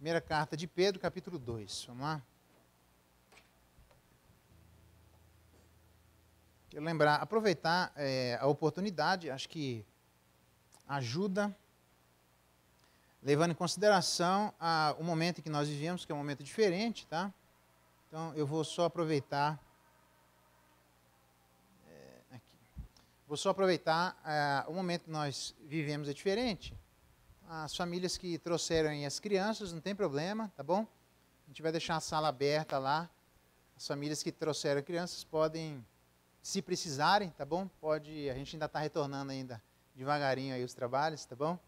Primeira carta de Pedro, capítulo 2. Vamos lá? Quero lembrar, aproveitar a oportunidade, acho que ajuda, levando em consideração o momento em que nós vivemos, que é um momento diferente, tá? Então, eu vou só aproveitar... Vou só aproveitar o momento que nós vivemos é diferente. As famílias que trouxeram as crianças, não tem problema, tá bom? A gente vai deixar a sala aberta lá. As famílias que trouxeram crianças podem, se precisarem, tá bom? Pode, a gente ainda está retornando ainda devagarinho aí os trabalhos, tá bom?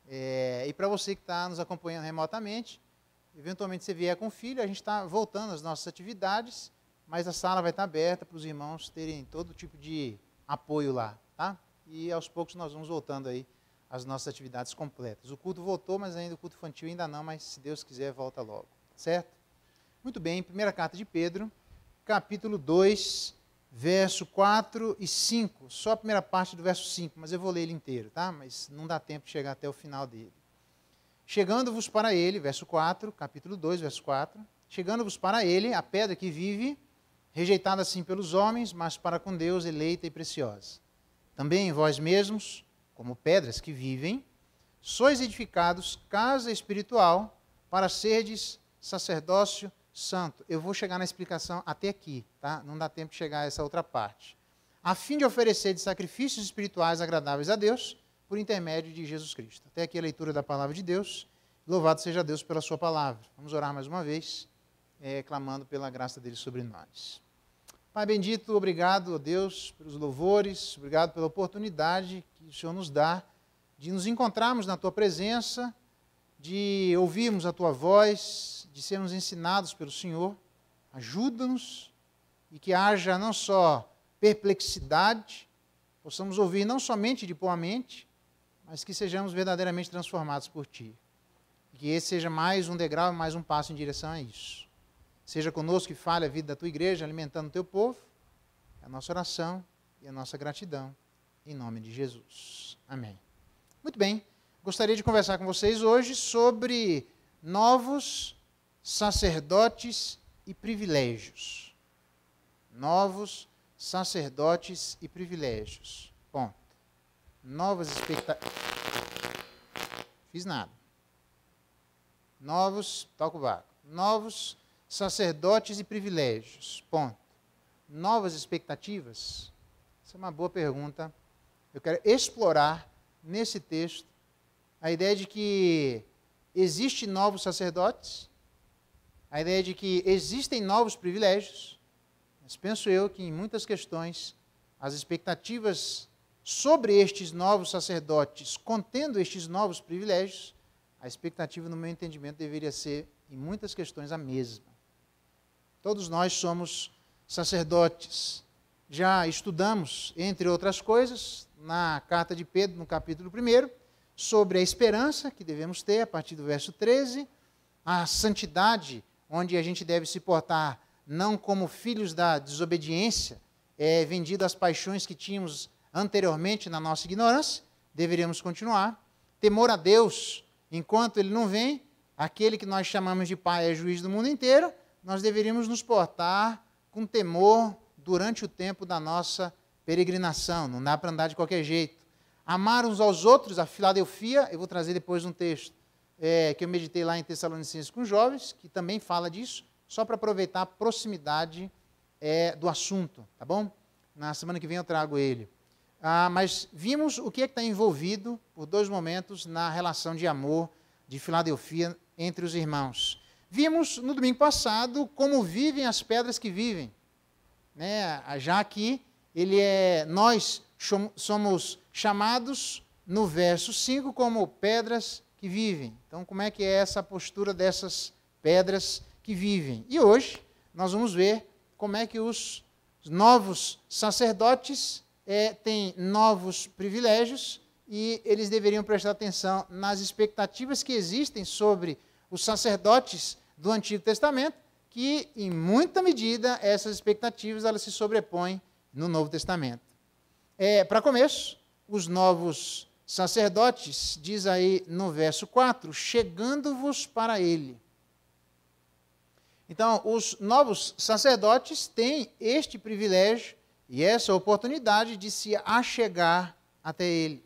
E para você que está nos acompanhando remotamente, eventualmente você vier com o filho, a gente está voltando às nossas atividades, mas a sala vai estar aberta para os irmãos terem todo tipo de apoio lá, tá? E aos poucos nós vamos voltando aí às nossas atividades completas. O culto voltou, mas ainda o culto infantil ainda não, mas se Deus quiser volta logo, certo? Muito bem, primeira carta de Pedro, capítulo 2, verso 4 e 5, só a primeira parte do verso 5, mas eu vou ler ele inteiro, tá? Mas não dá tempo de chegar até o final dele. Chegando-vos para ele, verso 4, capítulo 2, verso 4, chegando-vos para ele, a pedra que vive, rejeitada assim pelos homens, mas para com Deus eleita e preciosa. Também vós mesmos, como pedras que vivem, sois edificados casa espiritual para serdes sacerdócio santo. Eu vou chegar na explicação até aqui, tá? Não dá tempo de chegar a essa outra parte. A fim de oferecer de sacrifícios espirituais agradáveis a Deus, por intermédio de Jesus Cristo. Até aqui a leitura da palavra de Deus. Louvado seja Deus pela sua palavra. Vamos orar mais uma vez, clamando pela graça dele sobre nós. Pai bendito, obrigado, ó Deus, pelos louvores, obrigado pela oportunidade que o Senhor nos dá de nos encontrarmos na Tua presença, de ouvirmos a Tua voz, de sermos ensinados pelo Senhor. Ajuda-nos e que haja não só perplexidade, possamos ouvir não somente de boa mente, mas que sejamos verdadeiramente transformados por Ti. E que esse seja mais um degrau, mais um passo em direção a isso. Seja conosco e fale a vida da Tua igreja, alimentando o Teu povo. É a nossa oração e a nossa gratidão, em nome de Jesus. Amém. Muito bem, gostaria de conversar com vocês hoje sobre novos sacerdotes e privilégios. Novos sacerdotes e privilégios. Ponto. Novas expectativas. Fiz nada. Toca o vácuo. Novos sacerdotes e privilégios, ponto. Novas expectativas? Essa é uma boa pergunta. Eu quero explorar nesse texto a ideia de que existem novos sacerdotes, a ideia de que existem novos privilégios, mas penso eu que em muitas questões as expectativas sobre estes novos sacerdotes, contendo estes novos privilégios, a expectativa, no meu entendimento, deveria ser, em muitas questões, a mesma. Todos nós somos sacerdotes. Já estudamos, entre outras coisas, na carta de Pedro, no capítulo 1, sobre a esperança que devemos ter, a partir do verso 13, a santidade, onde a gente deve se portar não como filhos da desobediência, vendido às paixões que tínhamos anteriormente na nossa ignorância, deveríamos continuar. Temor a Deus, enquanto Ele não vem, aquele que nós chamamos de Pai é juiz do mundo inteiro, nós deveríamos nos portar com temor durante o tempo da nossa peregrinação. Não dá para andar de qualquer jeito. Amar uns aos outros, a Filadelfia, eu vou trazer depois um texto que eu meditei lá em Tessalonicenses com jovens, que também fala disso, só para aproveitar a proximidade do assunto, tá bom? Na semana que vem eu trago ele. Mas vimos o que está envolvido, por dois momentos, na relação de amor de Filadelfia entre os irmãos. Vimos no domingo passado como vivem as pedras que vivem, né? Já que nós somos chamados no verso 5 como pedras que vivem. Então, como é que é essa postura dessas pedras que vivem? E hoje nós vamos ver como é que os novos sacerdotes têm novos privilégios e eles deveriam prestar atenção nas expectativas que existem sobre os sacerdotes do Antigo Testamento, que, em muita medida, essas expectativas elas se sobrepõem no Novo Testamento. Para começo, os novos sacerdotes, diz aí no verso 4, chegando-vos para ele. Então, os novos sacerdotes têm este privilégio e essa oportunidade de se achegar até ele.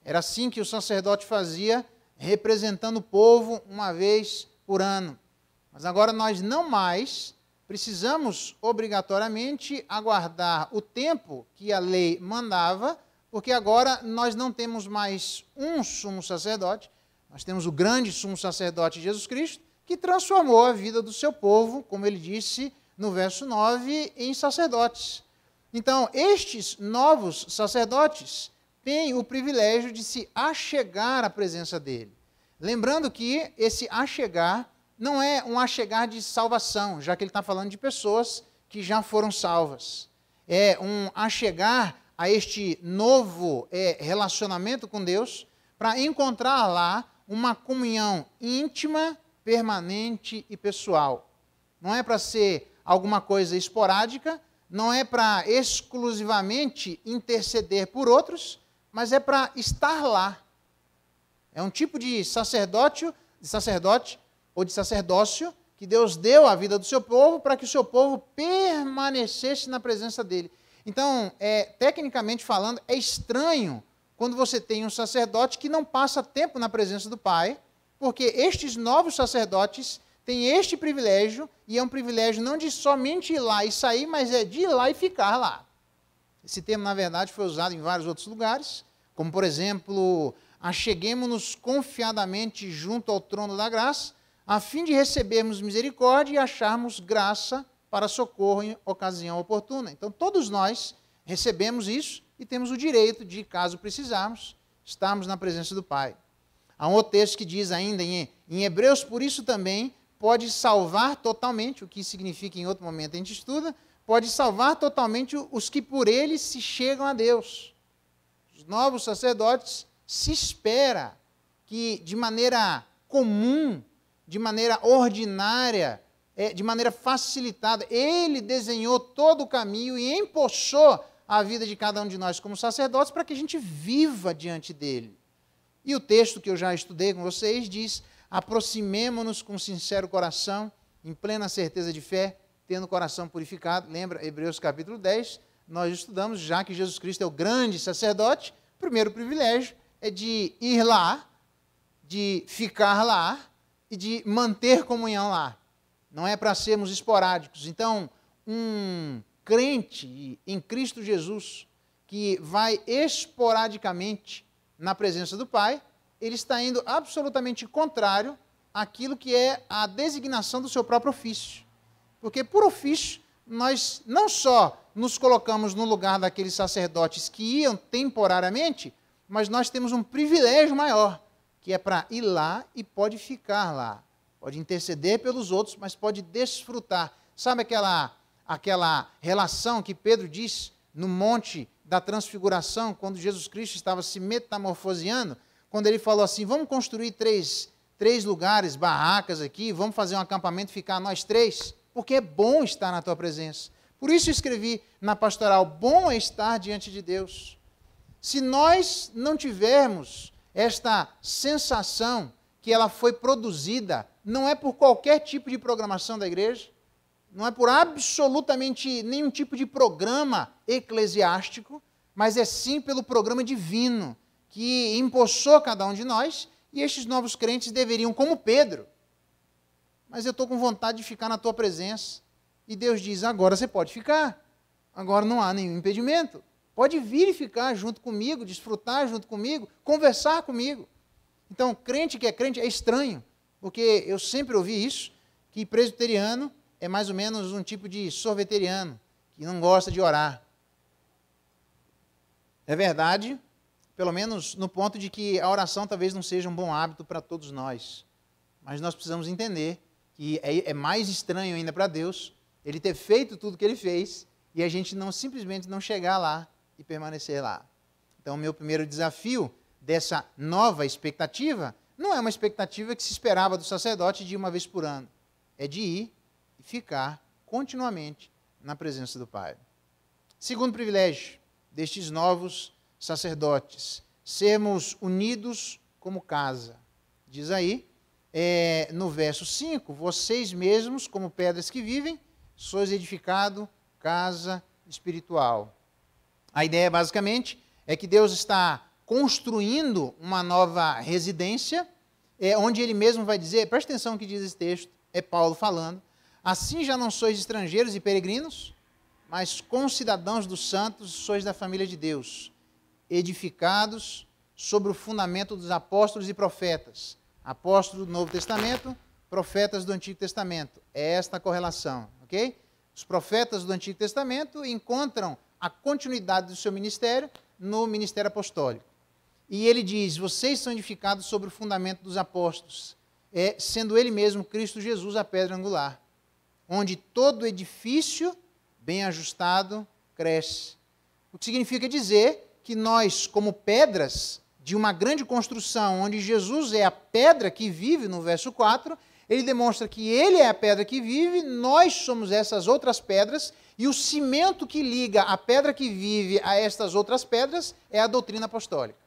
Era assim que o sacerdote fazia, representando o povo uma vez por ano. Mas agora nós não mais precisamos obrigatoriamente aguardar o tempo que a lei mandava, porque agora nós não temos mais um sumo sacerdote, nós temos o grande sumo sacerdote Jesus Cristo, que transformou a vida do seu povo, como ele disse no verso 9, em sacerdotes. Então, estes novos sacerdotes têm o privilégio de se achegar à presença dele. Lembrando que esse achegar não é um achegar de salvação, já que ele está falando de pessoas que já foram salvas. É um achegar a este novo relacionamento com Deus para encontrar lá uma comunhão íntima, permanente e pessoal. Não é para ser alguma coisa esporádica, não é para exclusivamente interceder por outros, mas é para estar lá. É um tipo de sacerdote ou de sacerdócio que Deus deu à vida do seu povo para que o seu povo permanecesse na presença dele. Então, tecnicamente falando, é estranho quando você tem um sacerdote que não passa tempo na presença do Pai, porque estes novos sacerdotes têm este privilégio, e é um privilégio não de somente ir lá e sair, mas é de ir lá e ficar lá. Esse termo, na verdade, foi usado em vários outros lugares, como, por exemplo, acheguemo-nos confiadamente junto ao trono da graça, a fim de recebermos misericórdia e acharmos graça para socorro em ocasião oportuna. Então, todos nós recebemos isso e temos o direito de, caso precisarmos, estarmos na presença do Pai. Há um outro texto que diz ainda em Hebreus, por isso também pode salvar totalmente, o que significa em outro momento a gente estuda, pode salvar totalmente os que por ele se chegam a Deus. Os novos sacerdotes se espera que de maneira comum, de maneira ordinária, de maneira facilitada, ele desenhou todo o caminho e empossou a vida de cada um de nós como sacerdotes para que a gente viva diante dele. E o texto que eu já estudei com vocês diz, aproximemo-nos com sincero coração, em plena certeza de fé, tendo o coração purificado. Lembra, Hebreus capítulo 10, nós estudamos, já que Jesus Cristo é o grande sacerdote, o primeiro privilégio é de ir lá, de ficar lá e de manter comunhão lá. Não é para sermos esporádicos. Então, um crente em Cristo Jesus, que vai esporadicamente na presença do Pai, ele está indo absolutamente contrário àquilo que é a designação do seu próprio ofício. Porque, por ofício, nós não só nos colocamos no lugar daqueles sacerdotes que iam temporariamente, mas nós temos um privilégio maior, que é para ir lá e pode ficar lá. Pode interceder pelos outros, mas pode desfrutar. Sabe aquela relação que Pedro diz no Monte da Transfiguração, quando Jesus Cristo estava se metamorfoseando, quando ele falou assim, vamos construir três lugares, barracas aqui, vamos fazer um acampamento e ficar nós três, porque é bom estar na tua presença. Por isso escrevi na pastoral, bom é estar diante de Deus. Se nós não tivermos esta sensação que ela foi produzida, não é por qualquer tipo de programação da igreja, não é por absolutamente nenhum tipo de programa eclesiástico, mas é sim pelo programa divino, que empossou cada um de nós, e estes novos crentes deveriam, como Pedro, mas eu estou com vontade de ficar na tua presença. E Deus diz, agora você pode ficar, agora não há nenhum impedimento. Pode vir e ficar junto comigo, desfrutar junto comigo, conversar comigo. Então, crente que é crente é estranho, porque eu sempre ouvi isso, que presbiteriano é mais ou menos um tipo de sorveteriano, que não gosta de orar. É verdade, pelo menos no ponto de que a oração talvez não seja um bom hábito para todos nós. Mas nós precisamos entender que é mais estranho ainda para Deus ele ter feito tudo o que ele fez e a gente não simplesmente não chegar lá e permanecer lá. Então, o meu primeiro desafio dessa nova expectativa não é uma expectativa que se esperava do sacerdote de uma vez por ano. É de ir e ficar continuamente na presença do Pai. Segundo privilégio destes novos sacerdotes, sermos unidos como casa. Diz aí, no verso 5, vocês mesmos, como pedras que vivem, sois edificado casa espiritual. A ideia, basicamente, é que Deus está construindo uma nova residência, onde Ele mesmo vai dizer, presta atenção no que diz esse texto, é Paulo falando, assim já não sois estrangeiros e peregrinos, mas concidadãos dos santos, sois da família de Deus, edificados sobre o fundamento dos apóstolos e profetas. Apóstolos do Novo Testamento, profetas do Antigo Testamento. É esta a correlação, ok? Os profetas do Antigo Testamento encontram a continuidade do seu ministério no ministério apostólico. E ele diz, vocês são edificados sobre o fundamento dos apóstolos, sendo ele mesmo, Cristo Jesus, a pedra angular, onde todo edifício bem ajustado cresce. O que significa dizer que nós, como pedras de uma grande construção, onde Jesus é a pedra que vive, no verso 4, ele demonstra que ele é a pedra que vive, nós somos essas outras pedras, e o cimento que liga a pedra que vive a estas outras pedras é a doutrina apostólica.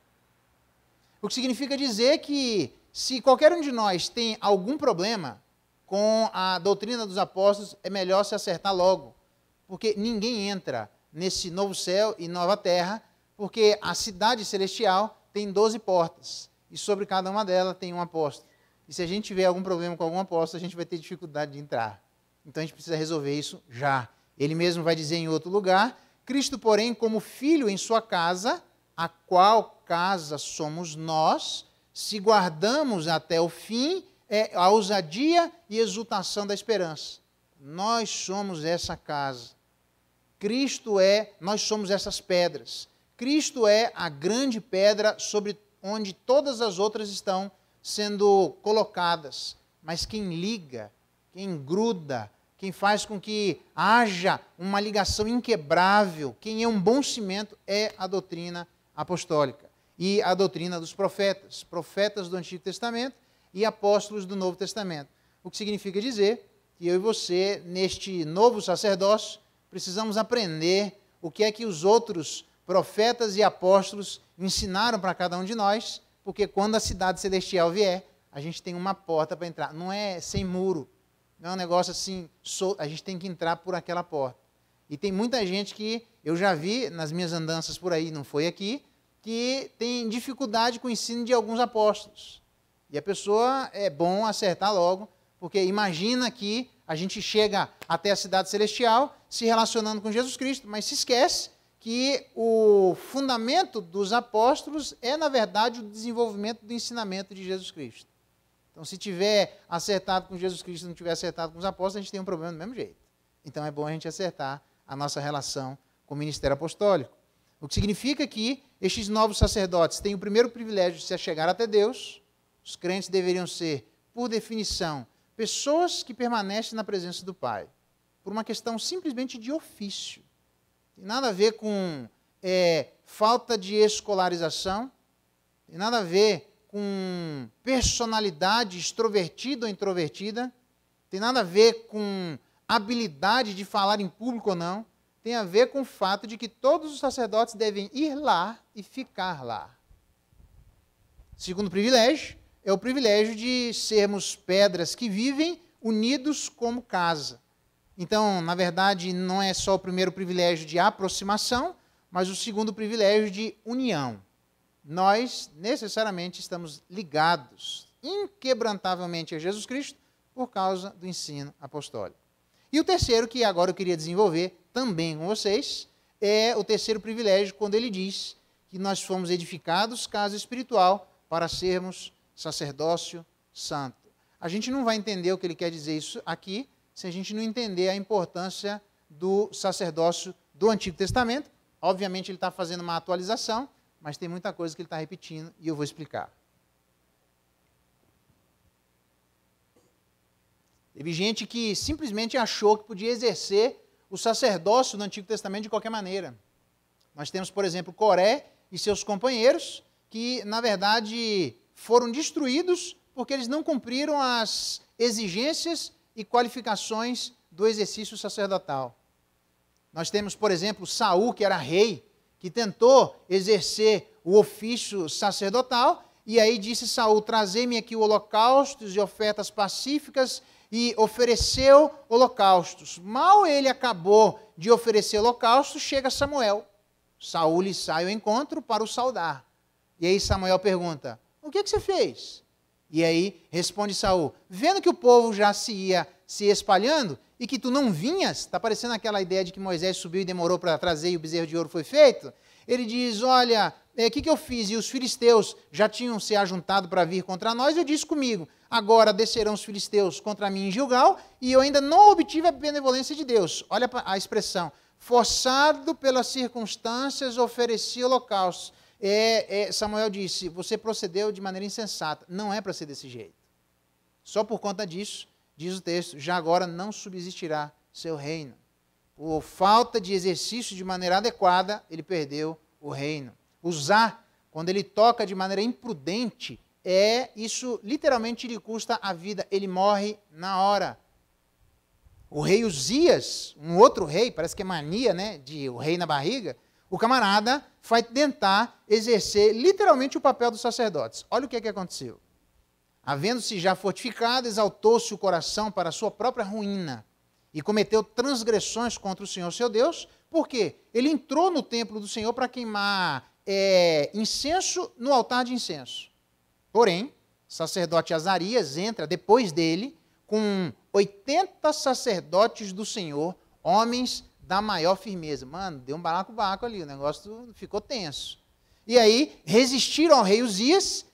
O que significa dizer que, se qualquer um de nós tem algum problema com a doutrina dos apóstolos, é melhor se acertar logo, porque ninguém entra nesse novo céu e nova terra, porque a cidade celestial tem 12 portas, e sobre cada uma delas tem um apóstolo. E se a gente tiver algum problema com algum apóstolo, a gente vai ter dificuldade de entrar. Então a gente precisa resolver isso já. Ele mesmo vai dizer em outro lugar, Cristo, porém, como filho em sua casa, a qual casa somos nós, se guardamos até o fim, a ousadia e exultação da esperança. Nós somos essa casa. Nós somos essas pedras. Cristo é a grande pedra sobre onde todas as outras estão sendo colocadas. Mas quem liga, quem gruda, quem faz com que haja uma ligação inquebrável, quem é um bom cimento, é a doutrina apostólica e a doutrina dos profetas, profetas do Antigo Testamento e apóstolos do Novo Testamento. O que significa dizer que eu e você, neste novo sacerdócio, precisamos aprender o que é que os outros profetas e apóstolos ensinaram para cada um de nós, porque quando a cidade celestial vier, a gente tem uma porta para entrar. Não é sem muro, não é um negócio assim, a gente tem que entrar por aquela porta. E tem muita gente que eu já vi nas minhas andanças por aí, não foi aqui, que tem dificuldade com o ensino de alguns apóstolos. E a pessoa é bom acertar logo, porque imagina que a gente chega até a cidade celestial se relacionando com Jesus Cristo, mas se esquece que o fundamento dos apóstolos é, na verdade, o desenvolvimento do ensinamento de Jesus Cristo. Então, se tiver acertado com Jesus Cristo e não tiver acertado com os apóstolos, a gente tem um problema do mesmo jeito. Então, é bom a gente acertar a nossa relação com o ministério apostólico. O que significa que estes novos sacerdotes têm o primeiro privilégio de se achegar até Deus. Os crentes deveriam ser, por definição, pessoas que permanecem na presença do Pai, por uma questão simplesmente de ofício. Tem nada a ver com falta de escolarização, tem nada a ver com personalidade extrovertida ou introvertida, tem nada a ver com habilidade de falar em público ou não, tem a ver com o fato de que todos os sacerdotes devem ir lá e ficar lá. Segundo privilégio, é o privilégio de sermos pedras que vivem unidos como casa. Então, na verdade, não é só o primeiro privilégio de aproximação, mas o segundo privilégio de união. Nós, necessariamente, estamos ligados inquebrantavelmente a Jesus Cristo por causa do ensino apostólico. E o terceiro, que agora eu queria desenvolver também com vocês, é o terceiro privilégio, quando ele diz que nós fomos edificados casa espiritual para sermos sacerdócio santo. A gente não vai entender o que ele quer dizer isso aqui, se a gente não entender a importância do sacerdócio do Antigo Testamento. Obviamente ele está fazendo uma atualização, mas tem muita coisa que ele está repetindo e eu vou explicar. Teve gente que simplesmente achou que podia exercer o sacerdócio do Antigo Testamento de qualquer maneira. Nós temos, por exemplo, Coré e seus companheiros, que, na verdade, foram destruídos porque eles não cumpriram as exigências e qualificações do exercício sacerdotal. Nós temos, por exemplo, Saul, que era rei, que tentou exercer o ofício sacerdotal, e aí disse Saul, trazei-me aqui holocaustos e ofertas pacíficas, e ofereceu holocaustos. Mal ele acabou de oferecer holocaustos, chega Samuel. Saul lhe sai ao encontro para o saudar. E aí Samuel pergunta, o que você fez? E aí responde Saul, vendo que o povo já se ia se espalhando e que tu não vinhas, está parecendo aquela ideia de que Moisés subiu e demorou para trazer e o bezerro de ouro foi feito, ele diz, olha, o que eu fiz? E os filisteus já tinham se ajuntado para vir contra nós, eu disse comigo, agora descerão os filisteus contra mim em Gilgal, e eu ainda não obtive a benevolência de Deus. Olha a expressão, forçado pelas circunstâncias, ofereci holocaustos. Samuel disse, você procedeu de maneira insensata, não é para ser desse jeito. Só por conta disso, diz o texto, já agora não subsistirá seu reino. Por falta de exercício de maneira adequada, ele perdeu o reino. Uzá, quando ele toca de maneira imprudente, isso literalmente lhe custa a vida, ele morre na hora. O rei Uzias, um outro rei, parece que é mania, né, de o rei na barriga, o camarada vai tentar exercer literalmente o papel dos sacerdotes. Olha o que aconteceu. Havendo-se já fortificado, exaltou-se o coração para a sua própria ruína e cometeu transgressões contra o Senhor seu Deus. Por quê? Ele entrou no templo do Senhor para queimar incenso no altar de incenso. Porém, o sacerdote Azarias entra depois dele com 80 sacerdotes do Senhor, homens da maior firmeza. Mano, deu um balacobaco ali, o negócio ficou tenso. E aí, resistiram ao rei Uzias,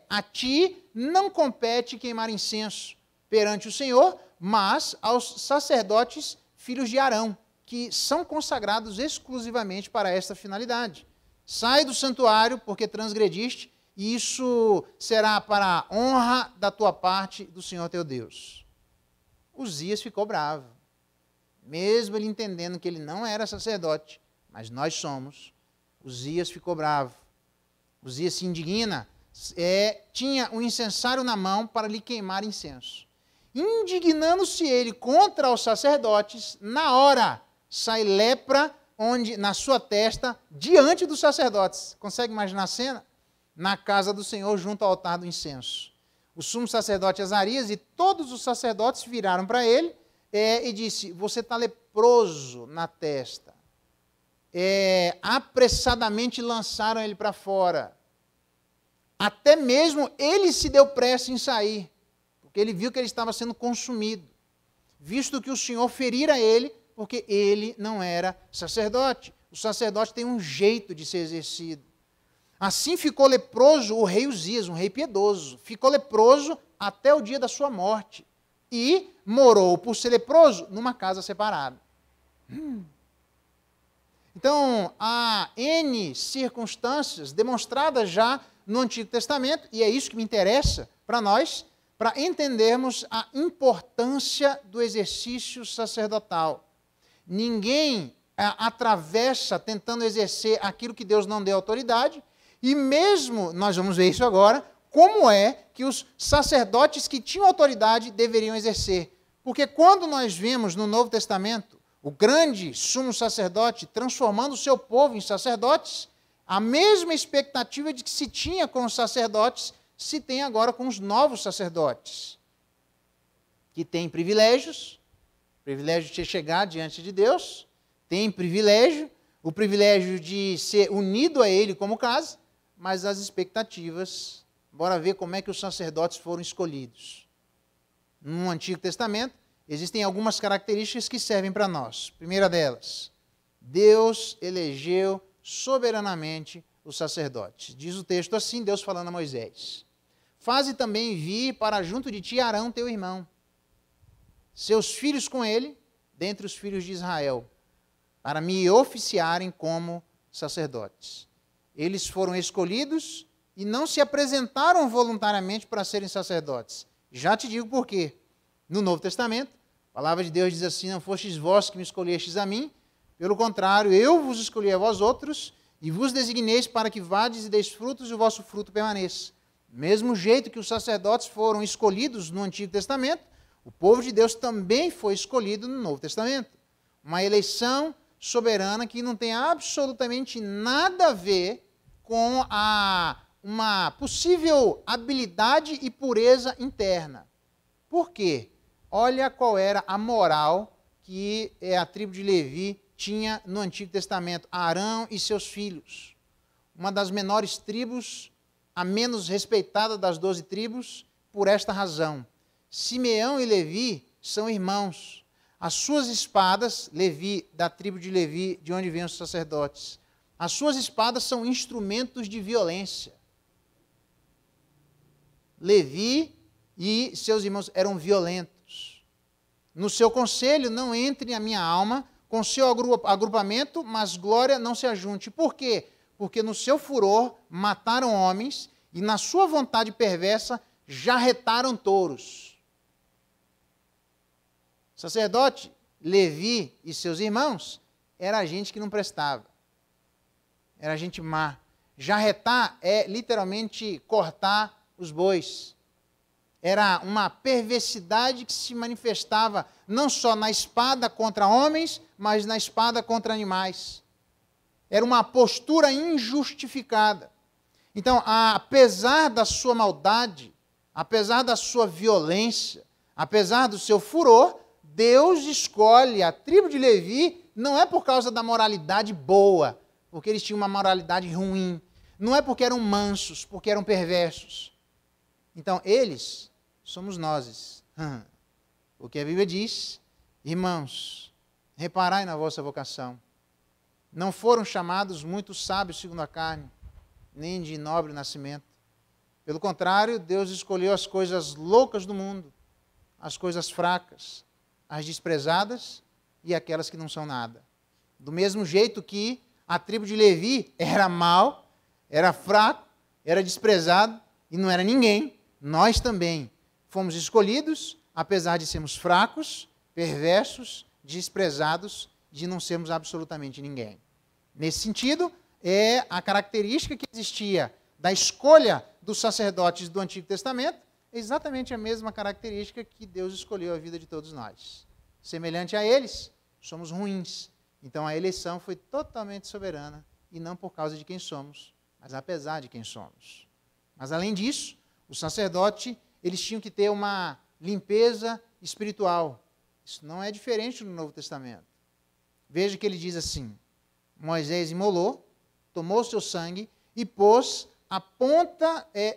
a ti não compete queimar incenso perante o Senhor, mas aos sacerdotes filhos de Arão, que são consagrados exclusivamente para esta finalidade. Sai do santuário, porque transgrediste, e isso será para a honra da tua parte do Senhor teu Deus. Uzias ficou bravo. Mesmo ele entendendo que ele não era sacerdote, mas nós somos, Uzias ficou bravo. Uzias se indigna, tinha um incensário na mão para lhe queimar incenso. Indignando-se ele contra os sacerdotes, na hora sai lepra na sua testa, diante dos sacerdotes. Consegue imaginar a cena? Na casa do Senhor, junto ao altar do incenso. O sumo sacerdote Azarias e todos os sacerdotes viraram para ele, e disse, você está leproso na testa. Apressadamente lançaram ele para fora. Até mesmo ele se deu pressa em sair, porque ele viu que ele estava sendo consumido, visto que o Senhor ferira ele, porque ele não era sacerdote. O sacerdote tem um jeito de ser exercido. Assim ficou leproso o rei Uzias, um rei piedoso. Ficou leproso até o dia da sua morte. E morou, por ser leproso, numa casa separada. Então, há N circunstâncias demonstradas já no Antigo Testamento, e é isso que me interessa para nós, para entendermos a importância do exercício sacerdotal. Ninguém atravessa tentando exercer aquilo que Deus não deu autoridade, e mesmo, nós vamos ver isso agora, como é que os sacerdotes que tinham autoridade deveriam exercer. Porque quando nós vemos no Novo Testamento o grande sumo sacerdote transformando o seu povo em sacerdotes, a mesma expectativa de que se tinha com os sacerdotes, se tem agora com os novos sacerdotes, que têm privilégios, privilégio de chegar diante de Deus, tem privilégio, o privilégio de ser unido a Ele como casa, mas as expectativas, bora ver como é que os sacerdotes foram escolhidos. No Antigo Testamento, existem algumas características que servem para nós. Primeira delas, Deus elegeu soberanamente os sacerdotes. Diz o texto assim, Deus falando a Moisés, faze também vir para junto de ti Arão, teu irmão, seus filhos com ele, dentre os filhos de Israel, para me oficiarem como sacerdotes. Eles foram escolhidos e não se apresentaram voluntariamente para serem sacerdotes. Já te digo por quê. No Novo Testamento, a palavra de Deus diz assim, não fostes vós que me escolhestes a mim, pelo contrário, eu vos escolhi a vós outros, e vos designeis para que vades e deis frutos e o vosso fruto permaneça. Do mesmo jeito que os sacerdotes foram escolhidos no Antigo Testamento, o povo de Deus também foi escolhido no Novo Testamento. Uma eleição soberana que não tem absolutamente nada a ver com uma possível habilidade e pureza interna. Por quê? Olha qual era a moral que a tribo de Levi tinha no Antigo Testamento. Arão e seus filhos. Uma das menores tribos, a menos respeitada das 12 tribos, por esta razão. Simeão e Levi são irmãos. As suas espadas, Levi, da tribo de Levi, de onde vêm os sacerdotes, as suas espadas são instrumentos de violência. Levi e seus irmãos eram violentos. No seu conselho não entre a minha alma, com seu agrupamento, mas glória não se ajunte. Por quê? Porque no seu furor mataram homens e na sua vontade perversa jarretaram touros. Sacerdote, Levi e seus irmãos, era gente que não prestava. Era gente má. Jarretar é literalmente cortar os bois. Era uma perversidade que se manifestava não só na espada contra homens, mas na espada contra animais. Era uma postura injustificada. Então, apesar da sua maldade, apesar da sua violência, apesar do seu furor, Deus escolhe a tribo de Levi, não é por causa da moralidade boa, porque eles tinham uma moralidade ruim. Não é porque eram mansos, porque eram perversos. Então, eles somos nós. O que a Bíblia diz, irmãos, reparai na vossa vocação. Não foram chamados muitos sábios segundo a carne, nem de nobre nascimento. Pelo contrário, Deus escolheu as coisas loucas do mundo, as coisas fracas, as desprezadas e aquelas que não são nada. Do mesmo jeito que a tribo de Levi era mau, era fraco, era desprezado e não era ninguém, nós também fomos escolhidos, apesar de sermos fracos, perversos, desprezados, de não sermos absolutamente ninguém. Nesse sentido, é a característica que existia da escolha dos sacerdotes do Antigo Testamento, exatamente a mesma característica que Deus escolheu a vida de todos nós. Semelhante a eles, somos ruins. Então a eleição foi totalmente soberana, e não por causa de quem somos, mas apesar de quem somos. Mas além disso, o sacerdote, eles tinham que ter uma limpeza espiritual. Isso não é diferente no Novo Testamento. Veja que ele diz assim: Moisés imolou, tomou seu sangue e pôs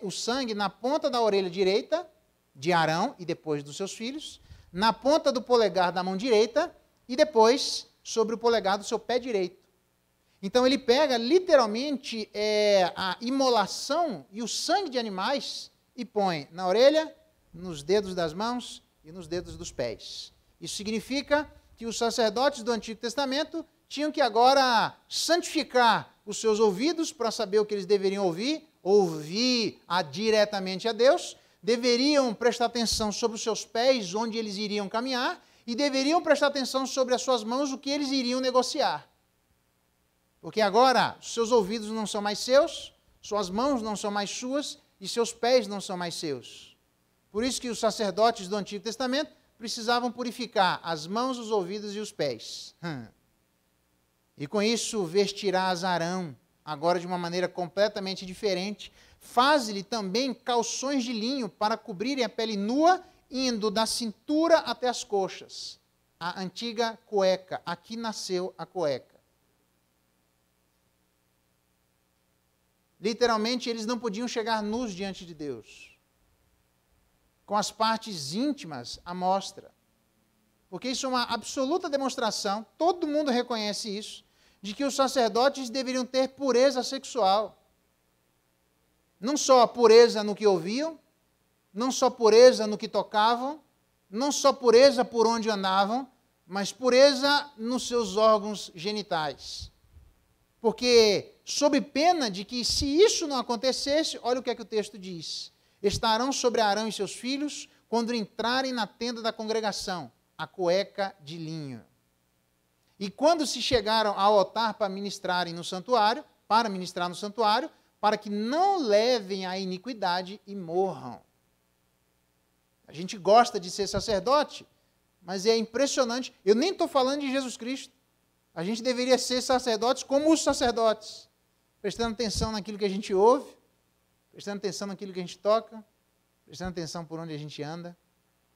o sangue na ponta da orelha direita de Arão e depois dos seus filhos, na ponta do polegar da mão direita e depois sobre o polegar do seu pé direito. Então ele pega literalmente a imolação e o sangue de animais e põe na orelha, nos dedos das mãos e nos dedos dos pés. Isso significa que os sacerdotes do Antigo Testamento tinham que agora santificar os seus ouvidos para saber o que eles deveriam ouvir diretamente a Deus, deveriam prestar atenção sobre os seus pés, onde eles iriam caminhar, e deveriam prestar atenção sobre as suas mãos, o que eles iriam negociar. Porque agora, seus ouvidos não são mais seus, suas mãos não são mais suas, e seus pés não são mais seus. Por isso que os sacerdotes do Antigo Testamento precisavam purificar as mãos, os ouvidos e os pés. E com isso vestirás Arão, agora de uma maneira completamente diferente. Faz-lhe também calções de linho para cobrirem a pele nua, indo da cintura até as coxas. A antiga cueca. Aqui nasceu a cueca. Literalmente, eles não podiam chegar nus diante de Deus, com as partes íntimas à mostra. Porque isso é uma absoluta demonstração, todo mundo reconhece isso, de que os sacerdotes deveriam ter pureza sexual. Não só pureza no que ouviam, não só pureza no que tocavam, não só pureza por onde andavam, mas pureza nos seus órgãos genitais. Porque, sob pena de que, se isso não acontecesse, olha o que é que o texto diz: estarão sobre Arão e seus filhos quando entrarem na tenda da congregação, a cueca de linho. E quando se chegaram ao altar para ministrar no santuário, para que não levem a iniquidade e morram. A gente gosta de ser sacerdote, mas é impressionante. Eu nem estou falando de Jesus Cristo. A gente deveria ser sacerdotes como os sacerdotes, prestando atenção naquilo que a gente ouve, prestando atenção naquilo que a gente toca, prestando atenção por onde a gente anda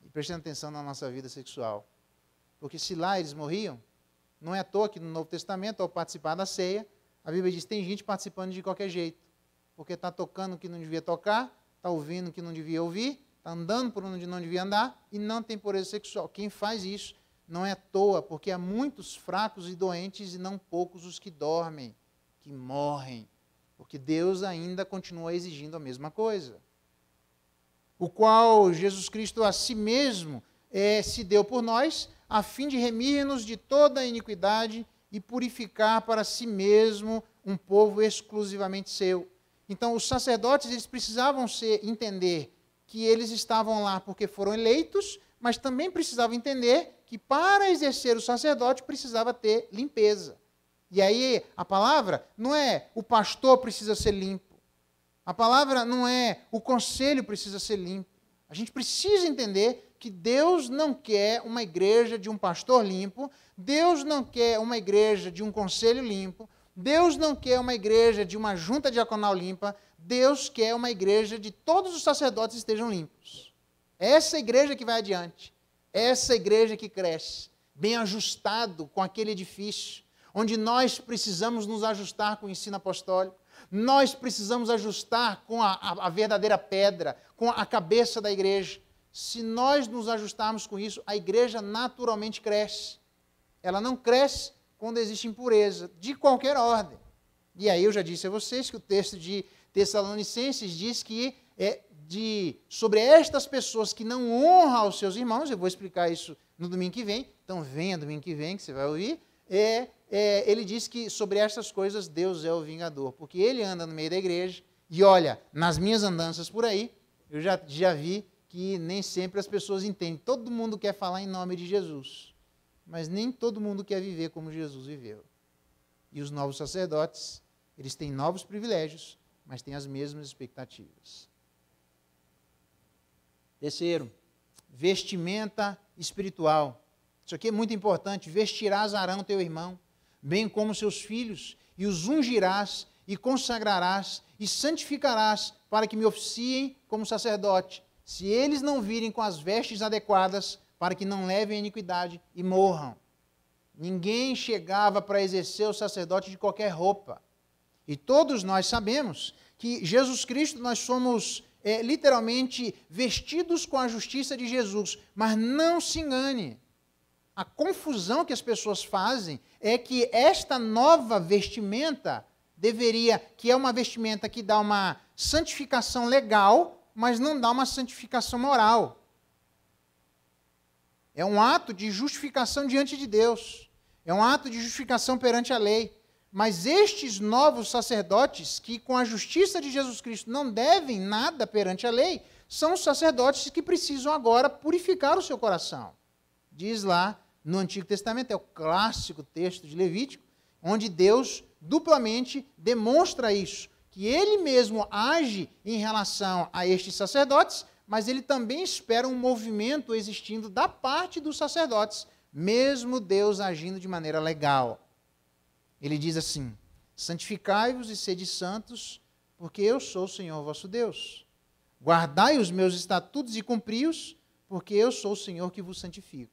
e prestando atenção na nossa vida sexual. Porque se lá eles morriam, não é à toa que no Novo Testamento, ao participar da ceia, a Bíblia diz que tem gente participando de qualquer jeito, porque está tocando o que não devia tocar, está ouvindo o que não devia ouvir, está andando por onde não devia andar e não tem pureza sexual. Quem faz isso não é à toa, porque há muitos fracos e doentes e não poucos os que dormem, que morrem, porque Deus ainda continua exigindo a mesma coisa. O qual Jesus Cristo a si mesmo se deu por nós, a fim de remir-nos de toda a iniquidade e purificar para si mesmo um povo exclusivamente seu. Então, os sacerdotes eles precisavam entender que eles estavam lá porque foram eleitos, mas também precisavam entender que para exercer o sacerdote precisava ter limpeza. E aí a palavra não é o pastor precisa ser limpo. A palavra não é o conselho precisa ser limpo. A gente precisa entender que Deus não quer uma igreja de um pastor limpo, Deus não quer uma igreja de um conselho limpo, Deus não quer uma igreja de uma junta diaconal limpa, Deus quer uma igreja de todos os sacerdotes estejam limpos. Essa igreja que vai adiante, essa igreja que cresce, bem ajustado com aquele edifício, onde nós precisamos nos ajustar com o ensino apostólico, nós precisamos ajustar com a verdadeira pedra, com a cabeça da igreja. Se nós nos ajustarmos com isso, a igreja naturalmente cresce. Ela não cresce quando existe impureza, de qualquer ordem. E aí eu já disse a vocês que o texto de Tessalonicenses diz que sobre estas pessoas que não honram aos seus irmãos, eu vou explicar isso no domingo que vem, então venha domingo que vem que você vai ouvir, ele diz que sobre estas coisas Deus é o vingador, porque ele anda no meio da igreja e olha, nas minhas andanças por aí, eu já vi que nem sempre as pessoas entendem. Todo mundo quer falar em nome de Jesus, mas nem todo mundo quer viver como Jesus viveu. E os novos sacerdotes, eles têm novos privilégios, mas têm as mesmas expectativas. Terceiro, vestimenta espiritual. Isso aqui é muito importante. Vestirás Arão, teu irmão, bem como seus filhos, e os ungirás, e consagrarás, e santificarás, para que me oficiem como sacerdote, se eles não virem com as vestes adequadas, para que não levem a iniquidade e morram. Ninguém chegava para exercer o sacerdote de qualquer roupa. E todos nós sabemos que Jesus Cristo, nós somos literalmente vestidos com a justiça de Jesus, mas não se engane. A confusão que as pessoas fazem é que esta nova vestimenta que é uma vestimenta que dá uma santificação legal, mas não dá uma santificação moral. É um ato de justificação diante de Deus. É um ato de justificação perante a lei. Mas estes novos sacerdotes, que com a justiça de Jesus Cristo não devem nada perante a lei, são os sacerdotes que precisam agora purificar o seu coração. Diz lá no Antigo Testamento, é o clássico texto de Levítico, onde Deus duplamente demonstra isso, que ele mesmo age em relação a estes sacerdotes, mas ele também espera um movimento existindo da parte dos sacerdotes, mesmo Deus agindo de maneira legal. Ele diz assim: santificai-vos e sede santos, porque eu sou o Senhor vosso Deus. Guardai os meus estatutos e cumpri-os, porque eu sou o Senhor que vos santifico.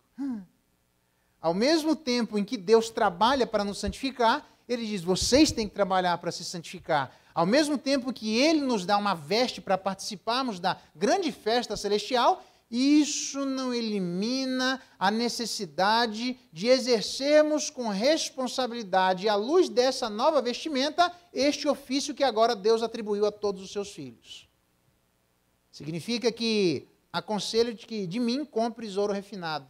Ao mesmo tempo em que Deus trabalha para nos santificar, ele diz, vocês têm que trabalhar para se santificar. Ao mesmo tempo que ele nos dá uma veste para participarmos da grande festa celestial, isso não elimina a necessidade de exercermos com responsabilidade, à luz dessa nova vestimenta, este ofício que agora Deus atribuiu a todos os seus filhos. Significa que aconselho que de mim compres ouro refinado,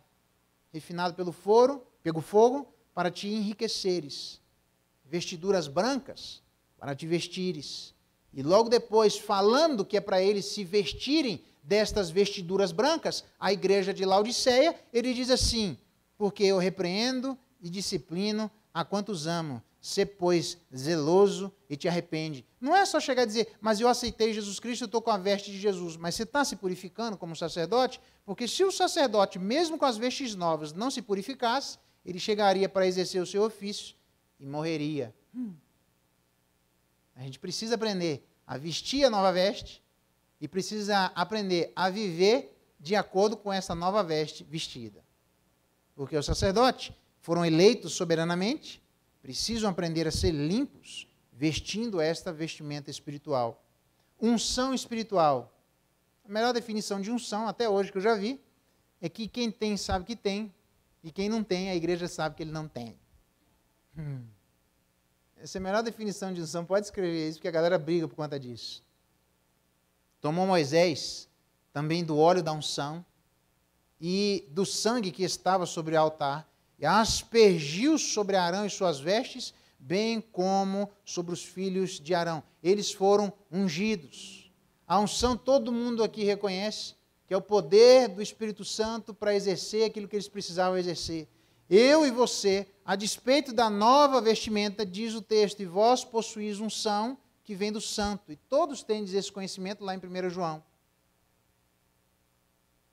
refinado pelo fogo, para te enriqueceres, vestiduras brancas, para te vestires. E logo depois, falando que é para eles se vestirem destas vestiduras brancas, a igreja de Laodiceia, ele diz assim, porque eu repreendo e disciplino a quantos amo, sê, pois, zeloso e te arrepende. Não é só chegar a dizer, mas eu aceitei Jesus Cristo, eu estou com a veste de Jesus, mas você está se purificando como sacerdote? Porque se o sacerdote, mesmo com as vestes novas, não se purificasse, ele chegaria para exercer o seu ofício e morreria. A gente precisa aprender a vestir a nova veste e precisa aprender a viver de acordo com essa nova veste vestida. Porque os sacerdotes foram eleitos soberanamente, precisam aprender a ser limpos, vestindo esta vestimenta espiritual. Unção espiritual. A melhor definição de unção, até hoje que eu já vi, é que quem tem sabe que tem, e quem não tem, a igreja sabe que ele não tem. Essa é a melhor definição de unção. Pode escrever isso, porque a galera briga por conta disso. Tomou Moisés também do óleo da unção e do sangue que estava sobre o altar, e aspergiu sobre Arão e suas vestes, bem como sobre os filhos de Arão. Eles foram ungidos. A unção todo mundo aqui reconhece, que é o poder do Espírito Santo para exercer aquilo que eles precisavam exercer. Eu e você, a despeito da nova vestimenta, diz o texto, e vós possuís unção que vem do santo. E todos têm esse conhecimento lá em 1 João.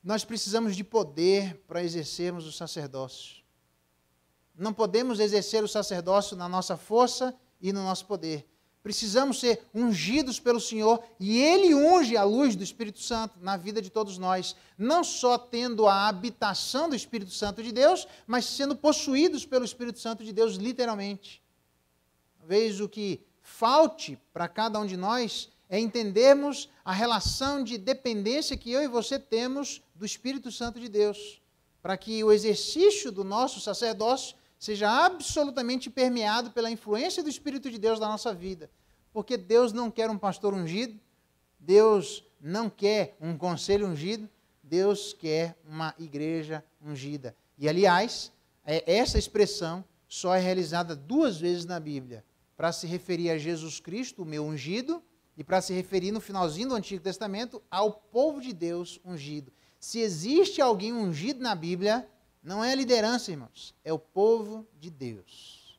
Nós precisamos de poder para exercermos o sacerdócio. Não podemos exercer o sacerdócio na nossa força e no nosso poder. Precisamos ser ungidos pelo Senhor e Ele unge a luz do Espírito Santo na vida de todos nós, não só tendo a habitação do Espírito Santo de Deus, mas sendo possuídos pelo Espírito Santo de Deus literalmente. Talvez o que falte para cada um de nós é entendermos a relação de dependência que eu e você temos do Espírito Santo de Deus, para que o exercício do nosso sacerdócio seja absolutamente permeado pela influência do Espírito de Deus na nossa vida. Porque Deus não quer um pastor ungido, Deus não quer um conselho ungido, Deus quer uma igreja ungida. E, aliás, essa expressão só é realizada 2 vezes na Bíblia, para se referir a Jesus Cristo, o meu ungido, e para se referir no finalzinho do Antigo Testamento ao povo de Deus ungido. Se existe alguém ungido na Bíblia, não é a liderança, irmãos, é o povo de Deus.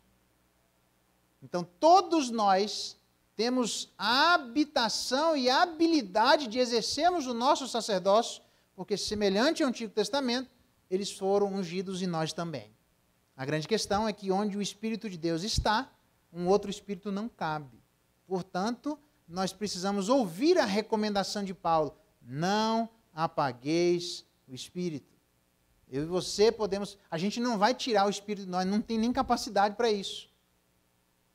Então, todos nós temos a habitação e a habilidade de exercermos o nosso sacerdócio, porque, semelhante ao Antigo Testamento, eles foram ungidos e nós também. A grande questão é que onde o Espírito de Deus está, um outro Espírito não cabe. Portanto, nós precisamos ouvir a recomendação de Paulo: não apagueis o Espírito. Eu e você podemos, a gente não vai tirar o Espírito de nós, não tem nem capacidade para isso.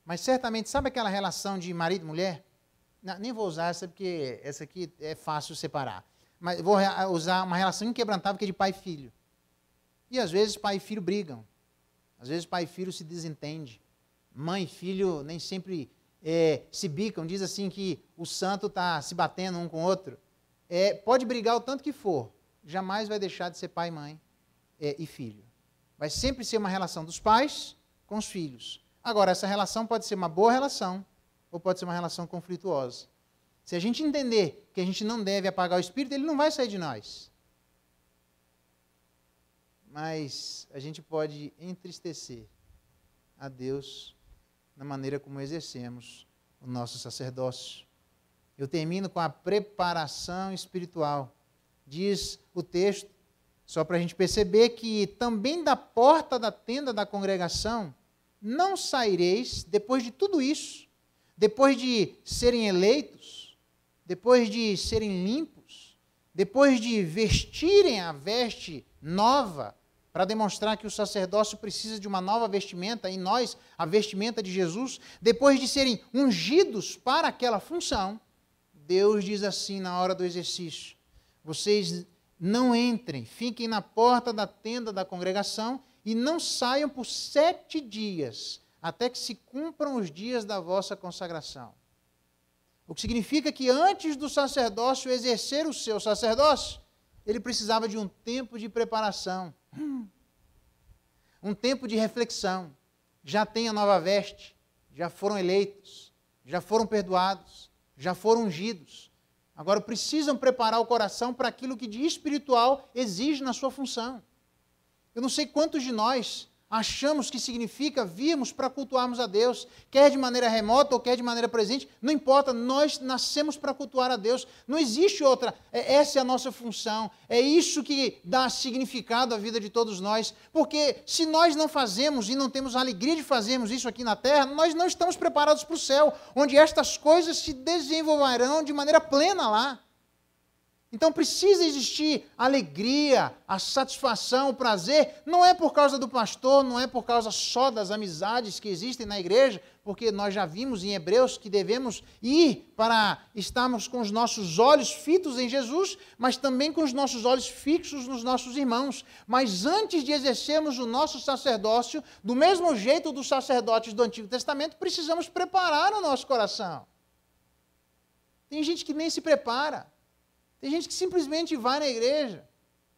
Mas certamente, sabe aquela relação de marido e mulher? Não, nem vou usar essa, porque essa aqui é fácil separar. Mas vou usar uma relação inquebrantável que é de pai e filho. E às vezes pai e filho brigam. Às vezes pai e filho se desentendem. Mãe e filho nem sempre se bicam. Diz assim que o santo está se batendo um com o outro. Pode brigar o tanto que for. Jamais vai deixar de ser pai e mãe e filho. Vai sempre ser uma relação dos pais com os filhos. Agora, essa relação pode ser uma boa relação ou pode ser uma relação conflituosa. Se a gente entender que a gente não deve apagar o Espírito, ele não vai sair de nós. Mas a gente pode entristecer a Deus na maneira como exercemos o nosso sacerdócio. Eu termino com a preparação espiritual. Diz o texto, só para a gente perceber que também da porta da tenda da congregação não saireis, depois de tudo isso, depois de serem eleitos, depois de serem limpos, depois de vestirem a veste nova, para demonstrar que o sacerdócio precisa de uma nova vestimenta, e nós, a vestimenta de Jesus, depois de serem ungidos para aquela função, Deus diz assim na hora do exercício: vocês não entrem, fiquem na porta da tenda da congregação e não saiam por 7 dias, até que se cumpram os dias da vossa consagração. O que significa que antes do sacerdócio exercer o seu sacerdócio, ele precisava de um tempo de preparação, um tempo de reflexão. Já tem a nova veste, já foram eleitos, já foram perdoados, já foram ungidos. Agora precisam preparar o coração para aquilo que de espiritual exige na sua função. Eu não sei quantos de nós achamos que significa virmos para cultuarmos a Deus, quer de maneira remota ou quer de maneira presente, não importa, nós nascemos para cultuar a Deus, não existe outra, essa é a nossa função, é isso que dá significado à vida de todos nós, porque se nós não fazemos e não temos a alegria de fazermos isso aqui na terra, nós não estamos preparados para o céu, onde estas coisas se desenvolverão de maneira plena lá. Então precisa existir a alegria, a satisfação, o prazer, não é por causa do pastor, não é por causa só das amizades que existem na igreja, porque nós já vimos em Hebreus que devemos ir para estarmos com os nossos olhos fitos em Jesus, mas também com os nossos olhos fixos nos nossos irmãos. Mas antes de exercermos o nosso sacerdócio, do mesmo jeito dos sacerdotes do Antigo Testamento, precisamos preparar o nosso coração. Tem gente que nem se prepara. Tem gente que simplesmente vai na igreja.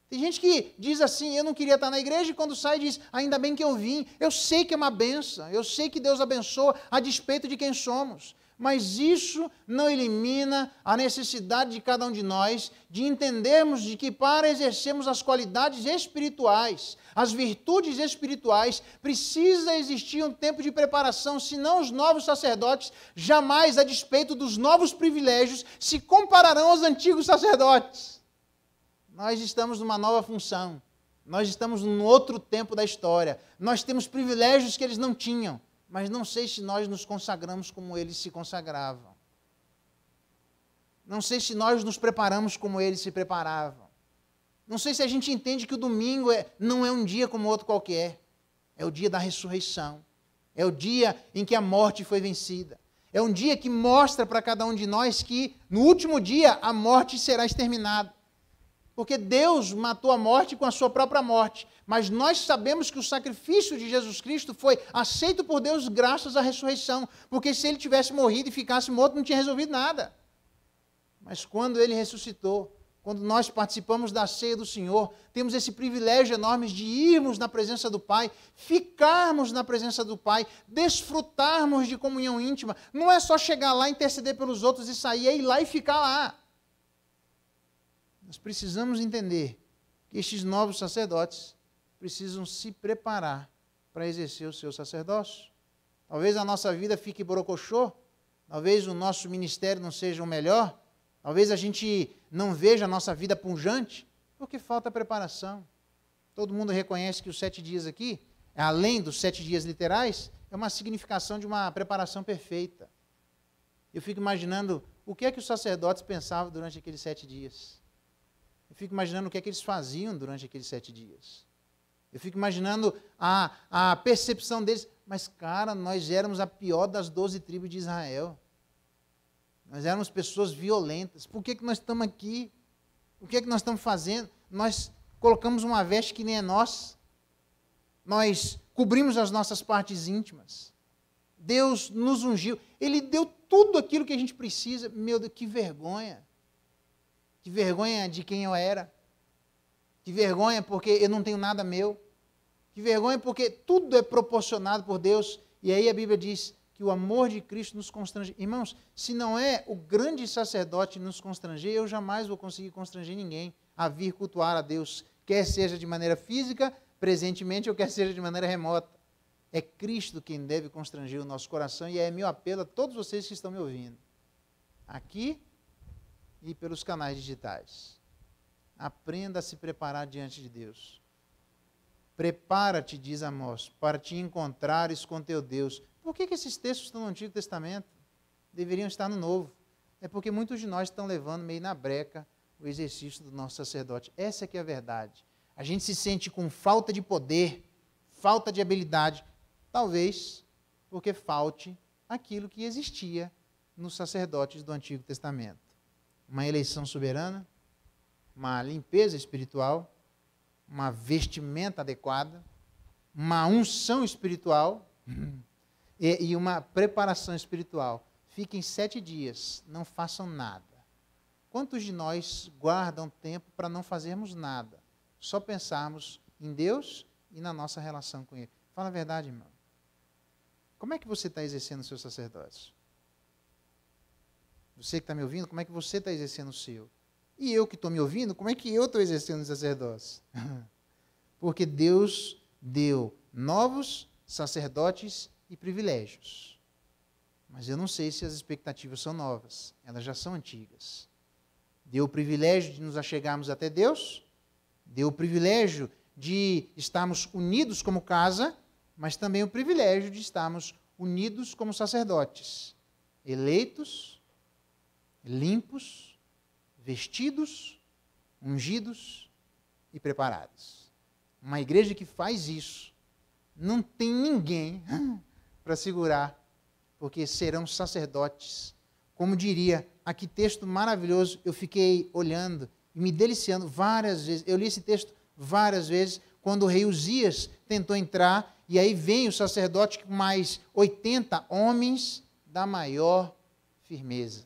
Tem gente que diz assim, eu não queria estar na igreja, e quando sai diz, ainda bem que eu vim. Eu sei que é uma bênção, eu sei que Deus abençoa a despeito de quem somos. Mas isso não elimina a necessidade de cada um de nós de entendermos de que para exercermos as qualidades espirituais, as virtudes espirituais, precisa existir um tempo de preparação, senão os novos sacerdotes jamais, a despeito dos novos privilégios, se compararão aos antigos sacerdotes. Nós estamos numa nova função, nós estamos num outro tempo da história, nós temos privilégios que eles não tinham. Mas não sei se nós nos consagramos como eles se consagravam. Não sei se nós nos preparamos como eles se preparavam. Não sei se a gente entende que o domingo não é um dia como outro qualquer. É o dia da ressurreição. É o dia em que a morte foi vencida. É um dia que mostra para cada um de nós que, no último dia, a morte será exterminada. Porque Deus matou a morte com a sua própria morte. Mas nós sabemos que o sacrifício de Jesus Cristo foi aceito por Deus graças à ressurreição. Porque se ele tivesse morrido e ficasse morto, não tinha resolvido nada. Mas quando ele ressuscitou, quando nós participamos da ceia do Senhor, temos esse privilégio enorme de irmos na presença do Pai, ficarmos na presença do Pai, desfrutarmos de comunhão íntima. Não é só chegar lá, interceder pelos outros e sair, é ir lá e ficar lá. Nós precisamos entender que estes novos sacerdotes precisam se preparar para exercer o seu sacerdócio. Talvez a nossa vida fique borocochô, talvez o nosso ministério não seja o melhor, talvez a gente não veja a nossa vida pujante, porque falta preparação. Todo mundo reconhece que os 7 dias aqui, além dos 7 dias literais, é uma significação de uma preparação perfeita. Eu fico imaginando o que é que os sacerdotes pensavam durante aqueles 7 dias. Eu fico imaginando o que é que eles faziam durante aqueles 7 dias. Eu fico imaginando a percepção deles. Mas, cara, nós éramos a pior das 12 tribos de Israel. Nós éramos pessoas violentas. Por que nós estamos aqui? O que é que nós estamos fazendo? Nós colocamos uma veste que nem é nossa. Nós cobrimos as nossas partes íntimas. Deus nos ungiu. Ele deu tudo aquilo que a gente precisa. Meu Deus, que vergonha. Que vergonha de quem eu era. Que vergonha porque eu não tenho nada meu. Que vergonha porque tudo é proporcionado por Deus. E aí a Bíblia diz que o amor de Cristo nos constrange. Irmãos, se não é o grande sacerdote nos constranger, eu jamais vou conseguir constranger ninguém a vir cultuar a Deus, quer seja de maneira física, presentemente, ou quer seja de maneira remota. É Cristo quem deve constranger o nosso coração e é meu apelo a todos vocês que estão me ouvindo. Aqui e pelos canais digitais. Aprenda a se preparar diante de Deus. Prepara-te, diz Amós, para te encontrares com teu Deus. Por que esses textos estão no Antigo Testamento? Deveriam estar no Novo. É porque muitos de nós estão levando meio na breca o exercício do nosso sacerdote. Essa é que é a verdade. A gente se sente com falta de poder, falta de habilidade, talvez porque falte aquilo que existia nos sacerdotes do Antigo Testamento. Uma eleição soberana, uma limpeza espiritual, uma vestimenta adequada, uma unção espiritual e uma preparação espiritual. Fiquem 7 dias, não façam nada. Quantos de nós guardam tempo para não fazermos nada? Só pensarmos em Deus e na nossa relação com Ele. Fala a verdade, irmão. Como é que você está exercendo o seu sacerdócio? Você que está me ouvindo, como é que você está exercendo o seu? E eu que estou me ouvindo, como é que eu estou exercendo o sacerdócio? Porque Deus deu novos sacerdotes e privilégios. Mas eu não sei se as expectativas são novas, elas já são antigas. Deu o privilégio de nos achegarmos até Deus, deu o privilégio de estarmos unidos como casa, mas também o privilégio de estarmos unidos como sacerdotes, eleitos, limpos, vestidos, ungidos e preparados. Uma igreja que faz isso, não tem ninguém para segurar, porque serão sacerdotes. Como diria, aqui texto maravilhoso, eu fiquei olhando e me deliciando várias vezes. Eu li esse texto várias vezes, quando o rei Uzias tentou entrar, e aí vem o sacerdote com mais 80 homens da maior firmeza.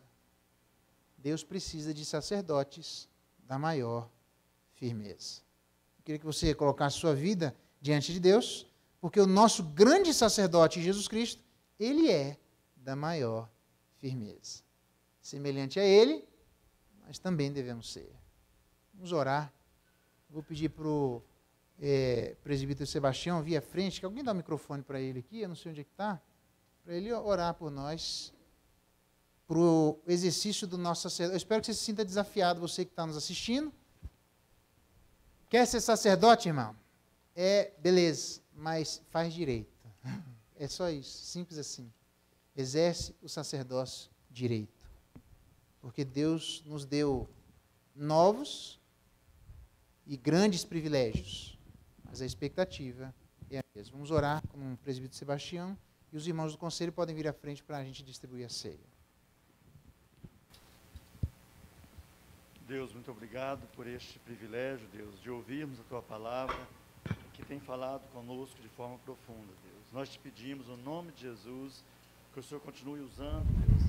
Deus precisa de sacerdotes da maior firmeza. Eu queria que você colocasse sua vida diante de Deus, porque o nosso grande sacerdote, Jesus Cristo, ele é da maior firmeza. Semelhante a ele, nós também devemos ser. Vamos orar. Vou pedir para o presbítero Sebastião vir à frente, que alguém dá o microfone para ele aqui, eu não sei onde é que está, para ele orar por nós, para o exercício do nosso sacerdote. Eu espero que você se sinta desafiado, você que está nos assistindo. Quer ser sacerdote, irmão? Beleza, mas faz direito. É só isso, simples assim. Exerce o sacerdócio direito. Porque Deus nos deu novos e grandes privilégios, mas a expectativa é a mesma. Vamos orar com o presbítero Sebastião e os irmãos do conselho podem vir à frente para a gente distribuir a ceia. Deus, muito obrigado por este privilégio, Deus, de ouvirmos a Tua palavra, que tem falado conosco de forma profunda, Deus. Nós te pedimos, no nome de Jesus, que o Senhor continue usando, Deus,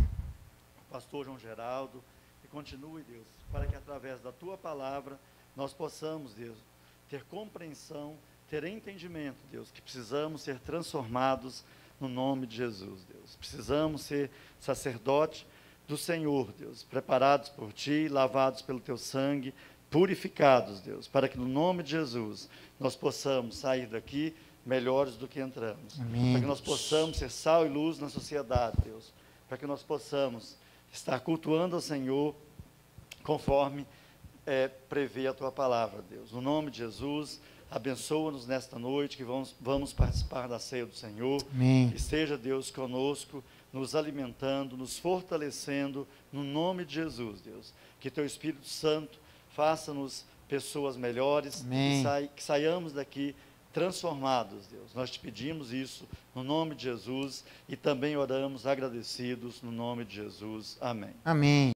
o pastor João Geraldo, e continue, Deus, para que através da Tua palavra nós possamos, Deus, ter compreensão, ter entendimento, Deus, que precisamos ser transformados no nome de Jesus, Deus. Precisamos ser sacerdote do Senhor, Deus, preparados por Ti, lavados pelo Teu sangue, purificados, Deus, para que no nome de Jesus nós possamos sair daqui melhores do que entramos. Amém. Para que nós possamos ser sal e luz na sociedade, Deus. Para que nós possamos estar cultuando ao Senhor conforme prevê a Tua palavra, Deus. No nome de Jesus, abençoa-nos nesta noite, que vamos participar da ceia do Senhor. Amém. Esteja, Deus, conosco, nos alimentando, nos fortalecendo, no nome de Jesus, Deus. Que Teu Espírito Santo faça-nos pessoas melhores, que saiamos daqui transformados, Deus. Nós te pedimos isso no nome de Jesus e também oramos agradecidos no nome de Jesus. Amém. Amém.